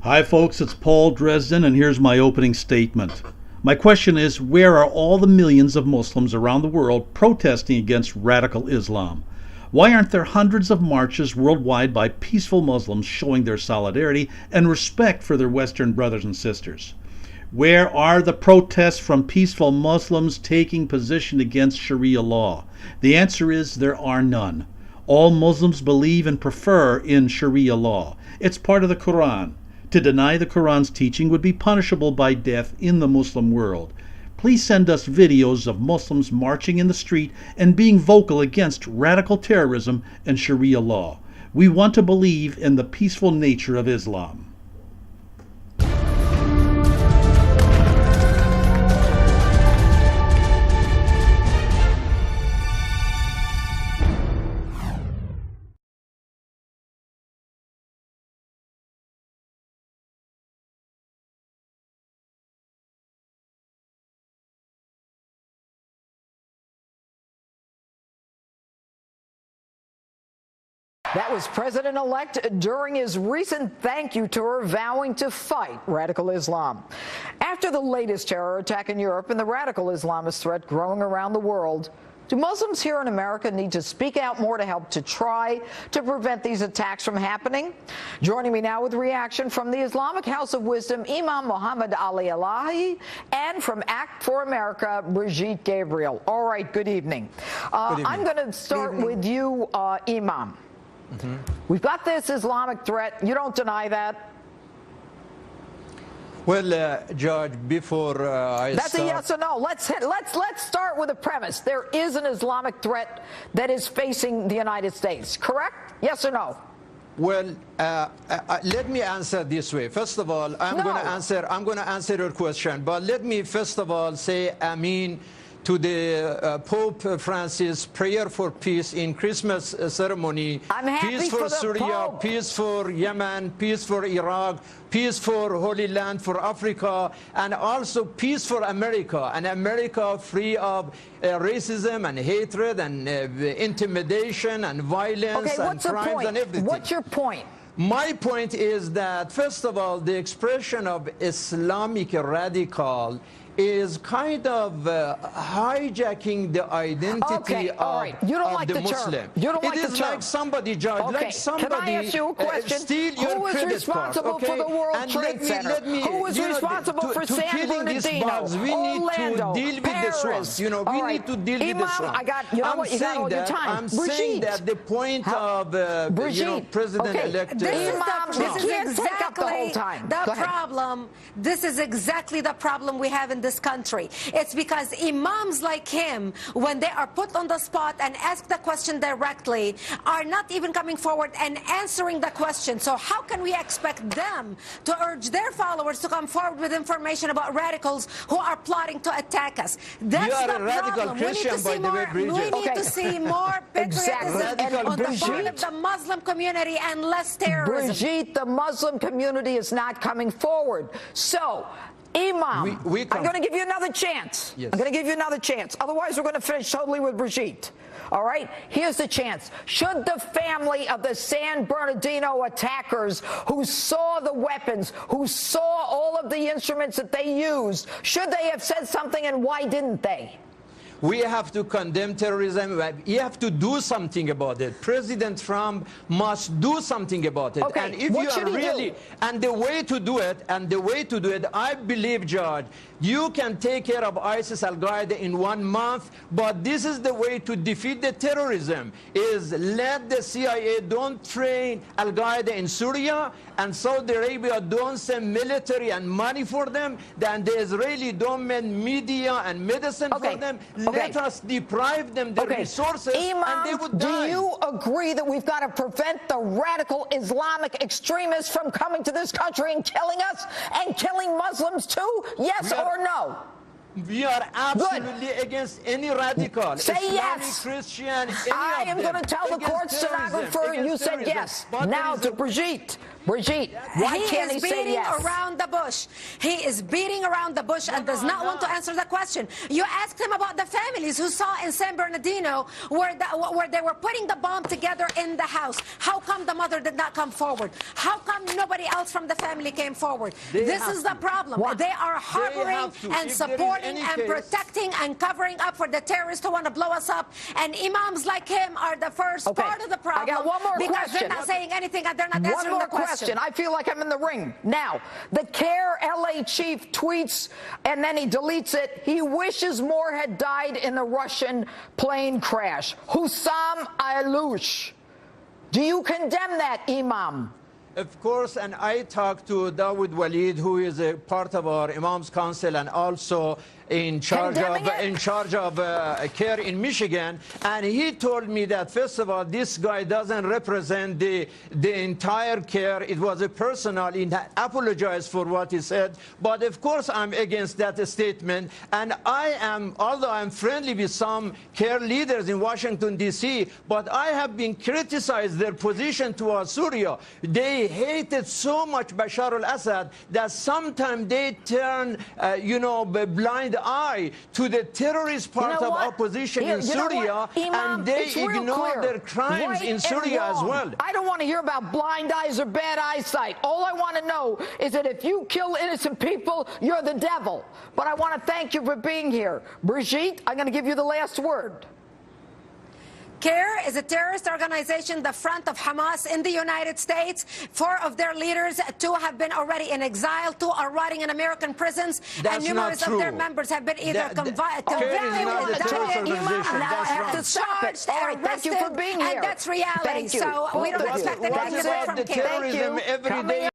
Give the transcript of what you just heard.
Hi folks, it's Paul Dresden, and here's my opening statement. My question is, where are all the millions of Muslims around the world protesting against radical Islam? Why aren't there hundreds of marches worldwide by peaceful Muslims showing their solidarity and respect for their Western brothers and sisters? Where are the protests from peaceful Muslims taking position against Sharia law? The answer is there are none. All Muslims believe and prefer in Sharia law. It's part of the Quran. To deny the Quran's teaching would be punishable by death in the Muslim world. Please send us videos of Muslims marching in the street and being vocal against radical terrorism and Sharia law. We want to believe in the peaceful nature of Islam. That was President-elect during his recent thank you tour vowing to fight radical Islam. After the latest terror attack in Europe and the radical Islamist threat growing around the world, do Muslims here in America need to speak out more to help to try to prevent these attacks from happening? Joining me now with reaction from the Islamic House of Wisdom, Imam Muhammad Ali Elahi, and from Act for America, Brigitte Gabriel. All right, good evening. I'm going to start with you, Imam. We've got this Islamic threat. You don't deny that? Well, Judge, before I That's a yes or no. Let's start with a premise. There is an Islamic threat that is facing the United States, correct? Yes or no? Well, let me answer this way. First of all, I'm going to answer your question, but let me first of all say Ameen to the Pope Francis prayer for peace in Christmas ceremony. I'm happy peace for Syria, Pope. Peace for Yemen, peace for Iraq, peace for Holy Land, for Africa, and also peace for America, and America free of racism and hatred and intimidation and violence and crimes and everything. What's your point? My point is that, first of all, the expression of Islamic radical is kind of hijacking the identity of the Muslim. You don't like the term. It is like somebody, Judge, like somebody Can I ask you a question? Steal your Who was responsible for the World Trade Center? Who was responsible for San Bernardino, Orlando, deal with this one. We need to deal with this one. I'm saying that the point of President-elect This is exactly the problem. This is exactly the problem we have in this country. It's because imams like him, when they are put on the spot and asked the question directly, are not even coming forward and answering the question. So how can we expect them to urge their followers to come forward with information about radicals who are plotting to attack us? That's the problem. We need to see more patriotism on the part of the Muslim community and less terrorism. Brigitte, the Muslim community is not coming forward. So, Imam, I'm going to give you another chance. Yes. I'm going to give you another chance. Otherwise, we're going to finish totally with Brigitte. All right? Here's the chance. Should the family of the San Bernardino attackers who saw the weapons, who saw all of the instruments that they used, should they have said something, and why didn't they? We have to condemn terrorism. We have to do something about it. President Trump must do something about it. Okay. And if you are really, and the way to do it, I believe, Judge, you can take care of ISIS, Al-Qaeda in 1 month, but this is the way to defeat the terrorism, is let the CIA don't train Al-Qaeda in Syria, and Saudi Arabia don't send military and money for them, then the Israeli don't send media and medicine for them. Let us deprive them the resources, Imam, and they would die. Do you agree that we've got to prevent the radical Islamic extremists from coming to this country and killing us and killing Muslims too? Yes or no? We are absolutely against any radical. Say Islamic, yes. Christian, I am going to tell the court stenographer you said yes. Now to Brigitte. Brigitte, why can't he say yes? He is beating around the bush. He is beating around the bush and does not want to answer the question. You asked him about the families who saw in San Bernardino where they were putting the bomb together in the house. How come the mother did not come forward? How come nobody else from the family came forward? This is the problem. They are harboring and supporting and protecting and covering up for the terrorists who want to blow us up. And imams like him are the first part of the problem. I got one more because question. they're not saying anything and they're not answering the question. I feel like I'm in the ring. Now, the CARE LA chief tweets and then he deletes it. He wishes more had died in the Russian plane crash. Hussam Ayloush. Do you condemn that, Imam? Of course, and I talked to Dawood Walid, who is a part of our Imams Council and also in charge of CARE in Michigan, and he told me that first of all, this guy doesn't represent the entire CARE. It was a personal. He apologized for what he said, but of course I'm against that statement. And I am, although I'm friendly with some CARE leaders in Washington D.C., but I have been criticized their position towards Syria. They hated so much Bashar al-Assad that sometimes they turn, blind eye to the terrorist part of opposition in Syria, and they ignore their crimes in Syria as well. I don't want to hear about blind eyes or bad eyesight. All I want to know is that if you kill innocent people, you're the devil. But I want to thank you for being here. Brigitte, I'm going to give you the last word. CARE is a terrorist organization, the front of Hamas in the United States. 4 of their leaders, 2 have been already in exile, 2 are rotting in American prisons, and numerous of their members have been either convicted or charged, thank you for being here. And that's reality. So we don't expect anything different from CARE. Terrorism every day.